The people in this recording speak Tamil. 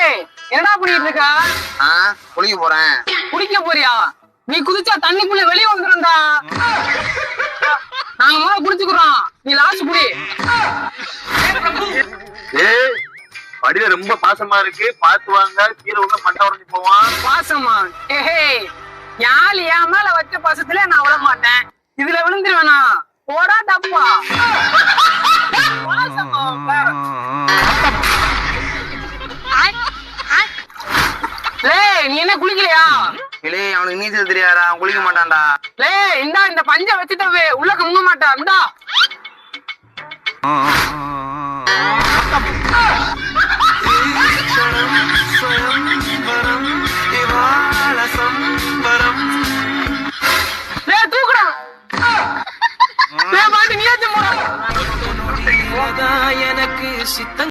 டேய் என்னடா பண்ணிட்டு இருக்க? குளிக்க போறேன். குளிக்க போறியா? நீ குதிச்சா தண்ணிக்குள்ள வெளியே வந்துடும்டா. நாங்க முதல்ல குடிச்சுக்கிறோம், நீ லாஸ்ட் குடி. ஏய் படியில ரொம்ப பாசமா இருக்கு, பாத்து வாங்க, கீழே உள்ள மண்டை உடஞ்சு போவான். பாசமா? ஏஹே யாழ் என் மேல வச்ச பாசத்துல நான் விட மாட்டேன், இதுல விழுந்துருவேனா? போடா டப்பா. நீ என்ன குளிக்கலையா? இல்லே அவனுக்கு நீச்சல் தெரியாதா, அவன் குளிக்க மாட்டான்டா. இந்தா இந்த பஞ்ச வச்சுட்டவே உள்ள முங்க மாட்டான். இந்தா தூக்குடா. பாட்டு நீயாச்சும் போடா. எனக்கு சித்தம்